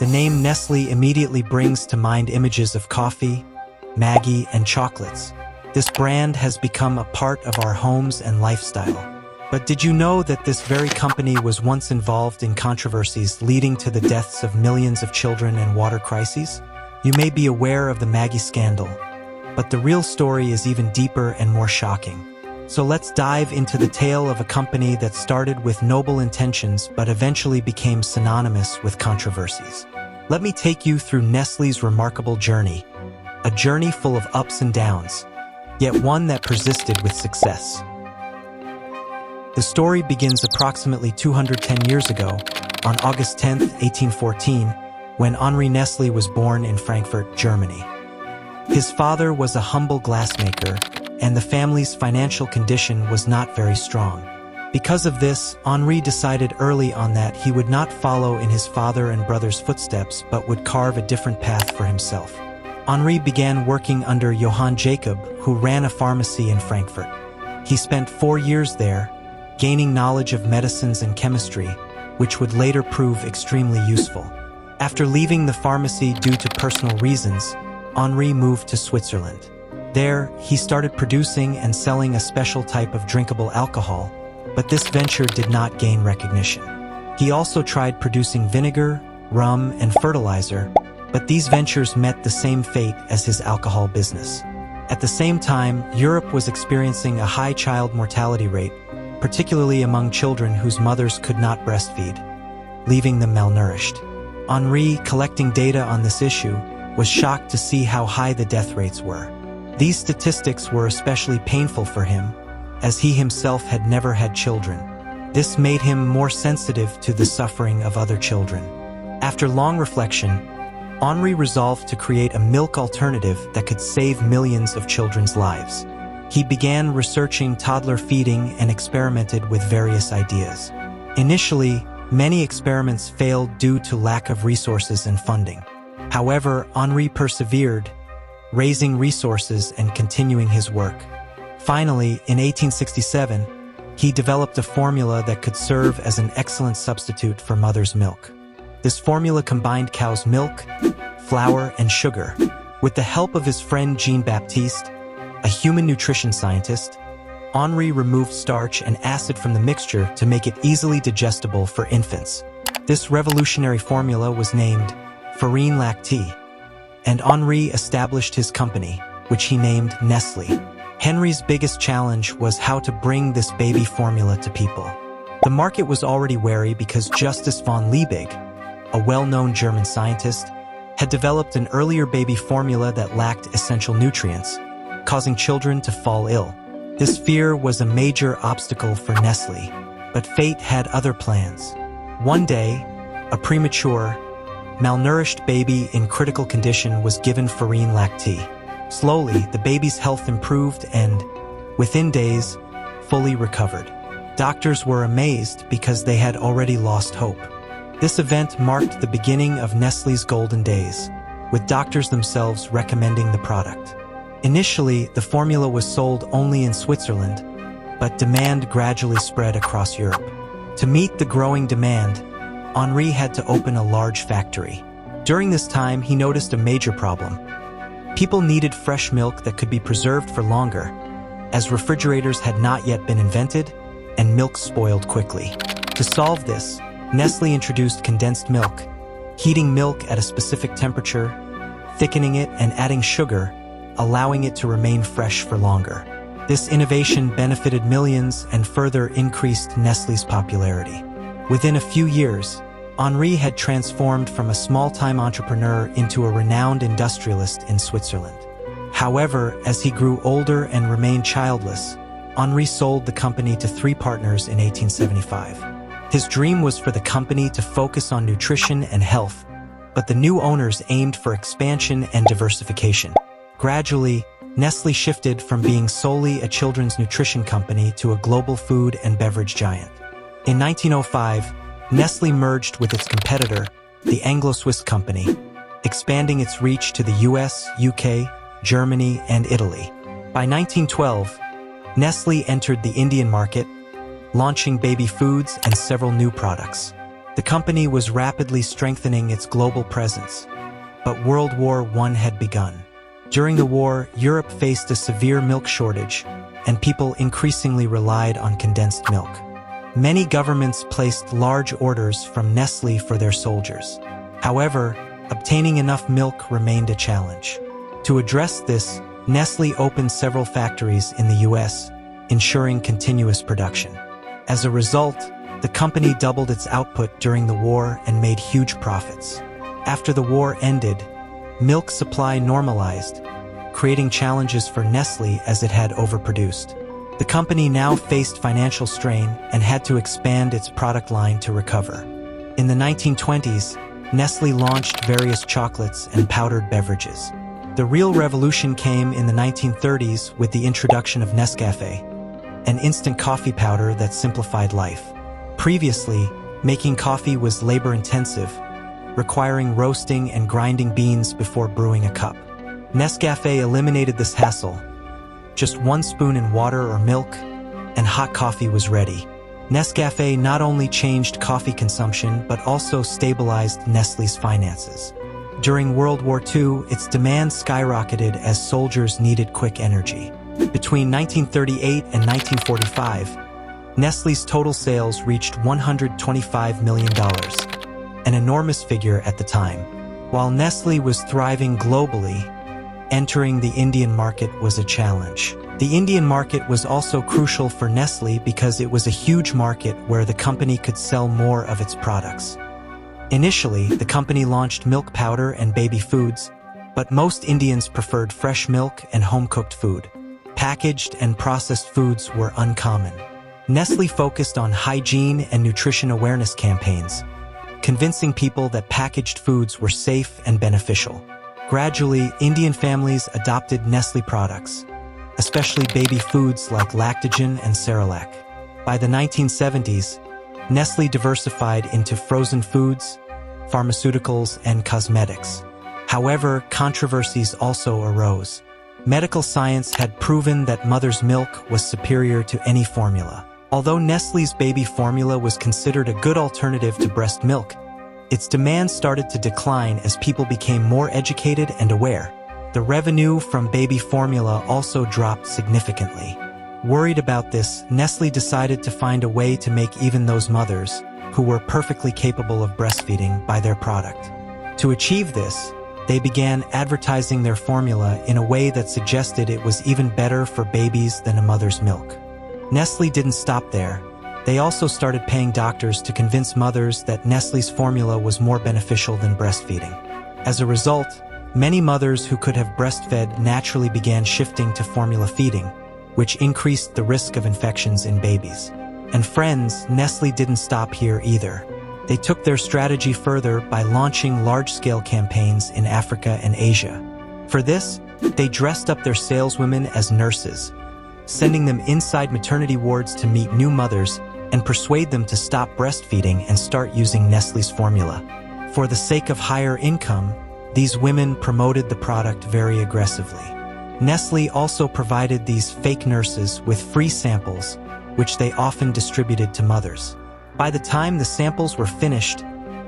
The name Nestle immediately brings to mind images of coffee, Maggi, and chocolates. This brand has become a part of our homes and lifestyle. But did you know that this very company was once involved in controversies leading to the deaths of millions of children and water crises? You may be aware of the Maggi scandal, but the real story is even deeper and more shocking. So let's dive into the tale of a company that started with noble intentions but eventually became synonymous with controversies. Let me take you through Nestle's remarkable journey, a journey full of ups and downs, yet one that persisted with success. The story begins approximately 210 years ago, on August 10, 1814, when Henri Nestle was born in Frankfurt, Germany. His father was a humble glassmaker, and the family's financial condition was not very strong. Because of this, Henri decided early on that he would not follow in his father and brother's footsteps but would carve a different path for himself. Henri began working under Johann Jacob, who ran a pharmacy in Frankfurt. He spent 4 years there, gaining knowledge of medicines and chemistry, which would later prove extremely useful. After leaving the pharmacy due to personal reasons, Henri moved to Switzerland. There, he started producing and selling a special type of drinkable alcohol, but this venture did not gain recognition. He also tried producing vinegar, rum, and fertilizer, but these ventures met the same fate as his alcohol business. At the same time, Europe was experiencing a high child mortality rate, particularly among children whose mothers could not breastfeed, leaving them malnourished. Henri, collecting data on this issue, was shocked to see how high the death rates were. These statistics were especially painful for him, as he himself had never had children. This made him more sensitive to the suffering of other children. After long reflection, Henri resolved to create a milk alternative that could save millions of children's lives. He began researching toddler feeding and experimented with various ideas. Initially, many experiments failed due to lack of resources and funding. However, Henri persevered, raising resources and continuing his work. Finally, in 1867, he developed a formula that could serve as an excellent substitute for mother's milk. This formula combined cow's milk, flour, and sugar. With the help of his friend Jean-Baptiste, a human nutrition scientist, Henri removed starch and acid from the mixture to make it easily digestible for infants. This revolutionary formula was named farine lactée, and Henri established his company, which he named Nestle. Henri's biggest challenge was how to bring this baby formula to people. The market was already wary because Justus von Liebig, a well-known German scientist, had developed an earlier baby formula that lacked essential nutrients, causing children to fall ill. This fear was a major obstacle for Nestle, but fate had other plans. One day, a premature, malnourished baby in critical condition was given farine lactée. Slowly, the baby's health improved and, within days, fully recovered. Doctors were amazed because they had already lost hope. This event marked the beginning of Nestle's golden days, with doctors themselves recommending the product. Initially, the formula was sold only in Switzerland, but demand gradually spread across Europe. To meet the growing demand, Henri had to open a large factory. During this time, he noticed a major problem. People needed fresh milk that could be preserved for longer, as refrigerators had not yet been invented and milk spoiled quickly. To solve this, Nestle introduced condensed milk, heating milk at a specific temperature, thickening it, and adding sugar, allowing it to remain fresh for longer. This innovation benefited millions and further increased Nestle's popularity. Within a few years, Henri had transformed from a small-time entrepreneur into a renowned industrialist in Switzerland. However, as he grew older and remained childless, Henri sold the company to 3 partners in 1875. His dream was for the company to focus on nutrition and health, but the new owners aimed for expansion and diversification. Gradually, Nestle shifted from being solely a children's nutrition company to a global food and beverage giant. In 1905, Nestle merged with its competitor, the Anglo-Swiss company, expanding its reach to the US, UK, Germany, and Italy. By 1912, Nestle entered the Indian market, launching baby foods and several new products. The company was rapidly strengthening its global presence. But World War I had begun. During the war, Europe faced a severe milk shortage, and people increasingly relied on condensed milk. Many governments placed large orders from Nestlé for their soldiers. However, obtaining enough milk remained a challenge. To address this, Nestlé opened several factories in the US, ensuring continuous production. As a result, the company doubled its output during the war and made huge profits. After the war ended, milk supply normalized, creating challenges for Nestlé as it had overproduced. The company now faced financial strain and had to expand its product line to recover. In the 1920s, Nestlé launched various chocolates and powdered beverages. The real revolution came in the 1930s with the introduction of Nescafé, an instant coffee powder that simplified life. Previously, making coffee was labor-intensive, requiring roasting and grinding beans before brewing a cup. Nescafé eliminated this hassle. Just 1 spoon in water or milk, and hot coffee was ready. Nescafé not only changed coffee consumption but also stabilized Nestlé's finances. During World War II, its demand skyrocketed as soldiers needed quick energy. Between 1938 and 1945, Nestlé's total sales reached $125 million, an enormous figure at the time. While Nestlé was thriving globally, entering the Indian market was a challenge. The Indian market was also crucial for Nestlé because it was a huge market where the company could sell more of its products. Initially, the company launched milk powder and baby foods, but most Indians preferred fresh milk and home-cooked food. Packaged and processed foods were uncommon. Nestlé focused on hygiene and nutrition awareness campaigns, convincing people that packaged foods were safe and beneficial. Gradually, Indian families adopted Nestlé products, especially baby foods like Lactogen and Cerelac. By the 1970s, Nestlé diversified into frozen foods, pharmaceuticals, and cosmetics. However, controversies also arose. Medical science had proven that mother's milk was superior to any formula. Although Nestlé's baby formula was considered a good alternative to breast milk, its demand started to decline as people became more educated and aware. The revenue from baby formula also dropped significantly. Worried about this, Nestlé decided to find a way to make even those mothers, who were perfectly capable of breastfeeding, buy their product. To achieve this, they began advertising their formula in a way that suggested it was even better for babies than a mother's milk. Nestlé didn't stop there. They also started paying doctors to convince mothers that Nestlé's formula was more beneficial than breastfeeding. As a result, many mothers who could have breastfed naturally began shifting to formula feeding, which increased the risk of infections in babies. And friends, Nestlé didn't stop here either. They took their strategy further by launching large-scale campaigns in Africa and Asia. For this, they dressed up their saleswomen as nurses, sending them inside maternity wards to meet new mothers and persuade them to stop breastfeeding and start using Nestlé's formula. For the sake of higher income, these women promoted the product very aggressively. Nestlé also provided these fake nurses with free samples, which they often distributed to mothers. By the time the samples were finished,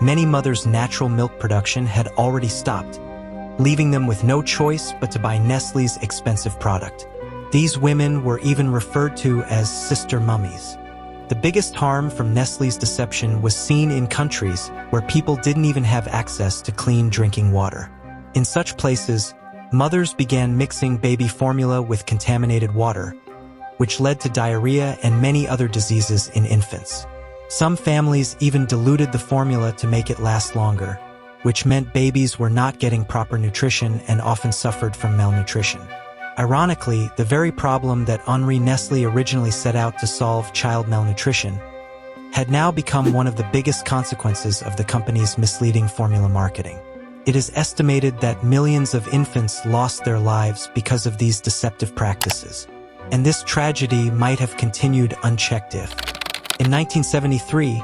many mothers' natural milk production had already stopped, leaving them with no choice but to buy Nestlé's expensive product. These women were even referred to as sister mummies. The biggest harm from Nestlé's deception was seen in countries where people didn't even have access to clean drinking water. In such places, mothers began mixing baby formula with contaminated water, which led to diarrhea and many other diseases in infants. Some families even diluted the formula to make it last longer, which meant babies were not getting proper nutrition and often suffered from malnutrition. Ironically, the very problem that Henri Nestlé originally set out to solve, child malnutrition, had now become one of the biggest consequences of the company's misleading formula marketing. It is estimated that millions of infants lost their lives because of these deceptive practices, and this tragedy might have continued unchecked if, in 1973,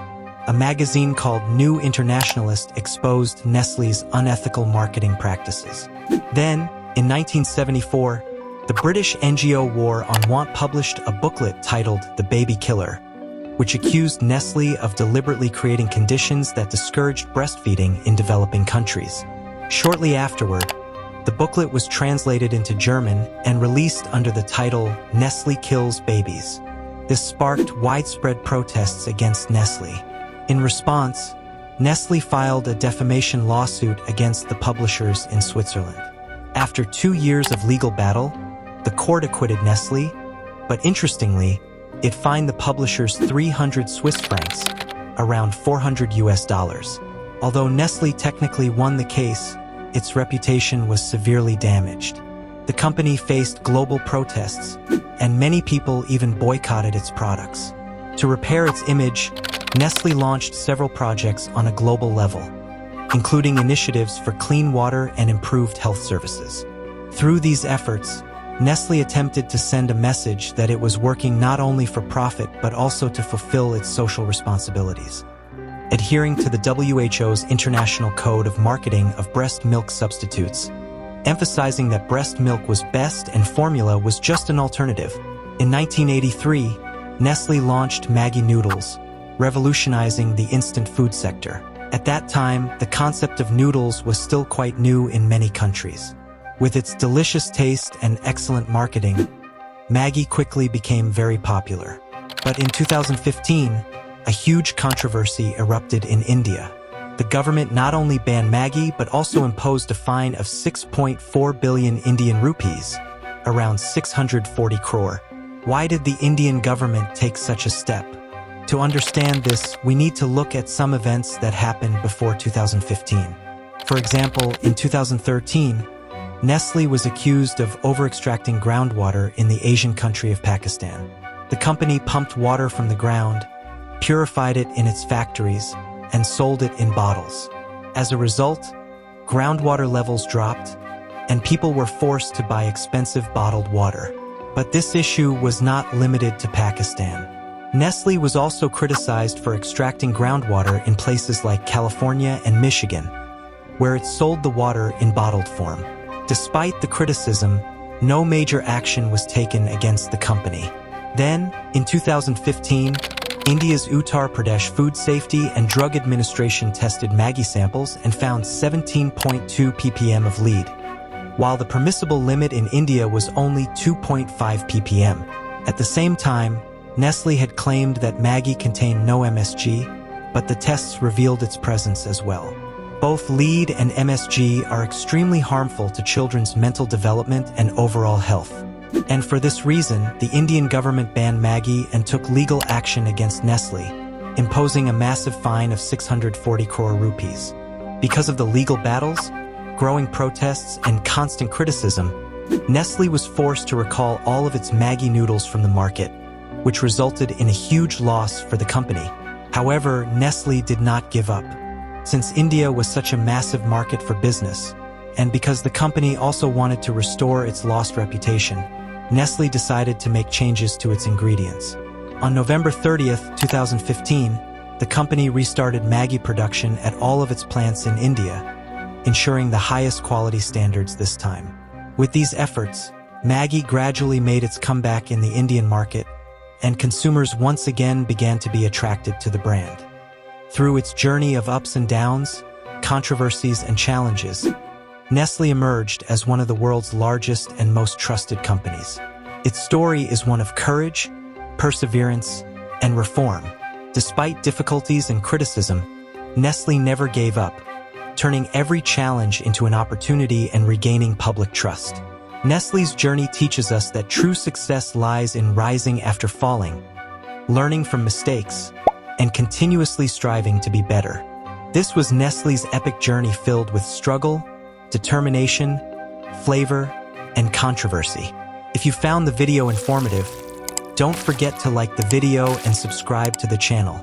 a magazine called New Internationalist exposed Nestlé's unethical marketing practices. Then, in 1974, the British NGO War on Want published a booklet titled The Baby Killer, which accused Nestle of deliberately creating conditions that discouraged breastfeeding in developing countries. Shortly afterward, the booklet was translated into German and released under the title Nestle Kills Babies. This sparked widespread protests against Nestle. In response, Nestle filed a defamation lawsuit against the publishers in Switzerland. After 2 years of legal battle, the court acquitted Nestle, but interestingly, it fined the publishers 300 Swiss francs, around $400. Although Nestle technically won the case, its reputation was severely damaged. The company faced global protests, and many people even boycotted its products. To repair its image, Nestle launched several projects on a global level, including initiatives for clean water and improved health services. Through these efforts, Nestle attempted to send a message that it was working not only for profit but also to fulfill its social responsibilities. Adhering to the WHO's International Code of Marketing of Breast Milk Substitutes, emphasizing that breast milk was best and formula was just an alternative. In 1983, Nestle launched Maggi noodles, revolutionizing the instant food sector. At that time, the concept of noodles was still quite new in many countries. With its delicious taste and excellent marketing, Maggi quickly became very popular. But in 2015, a huge controversy erupted in India. The government not only banned Maggi but also imposed a fine of 6.4 billion Indian rupees, around 640 crore. Why did the Indian government take such a step? To understand this, we need to look at some events that happened before 2015. For example, in 2013, Nestle was accused of over-extracting groundwater in the Asian country of Pakistan. The company pumped water from the ground, purified it in its factories, and sold it in bottles. As a result, groundwater levels dropped, and people were forced to buy expensive bottled water. But this issue was not limited to Pakistan. Nestle was also criticized for extracting groundwater in places like California and Michigan, where it sold the water in bottled form. Despite the criticism, no major action was taken against the company. Then, in 2015, India's Uttar Pradesh Food Safety and Drug Administration tested Maggi samples and found 17.2 ppm of lead, while the permissible limit in India was only 2.5 ppm. At the same time, Nestle had claimed that Maggi contained no MSG, but the tests revealed its presence as well. Both lead and MSG are extremely harmful to children's mental development and overall health. And for this reason, the Indian government banned Maggi and took legal action against Nestle, imposing a massive fine of 640 crore rupees. Because of the legal battles, growing protests, and constant criticism, Nestle was forced to recall all of its Maggi noodles from the market, which resulted in a huge loss for the company. However, Nestle did not give up. Since India was such a massive market for business, and because the company also wanted to restore its lost reputation, Nestle decided to make changes to its ingredients. On November 30th, 2015, the company restarted Maggi production at all of its plants in India, ensuring the highest quality standards this time. With these efforts, Maggi gradually made its comeback in the Indian market, and consumers once again began to be attracted to the brand. Through its journey of ups and downs, controversies and challenges, Nestle emerged as one of the world's largest and most trusted companies. Its story is one of courage, perseverance, and reform. Despite difficulties and criticism, Nestle never gave up, turning every challenge into an opportunity and regaining public trust. Nestle's journey teaches us that true success lies in rising after falling, learning from mistakes, and continuously striving to be better. This was Nestle's epic journey filled with struggle, determination, flavor, and controversy. If you found the video informative, don't forget to like the video and subscribe to the channel.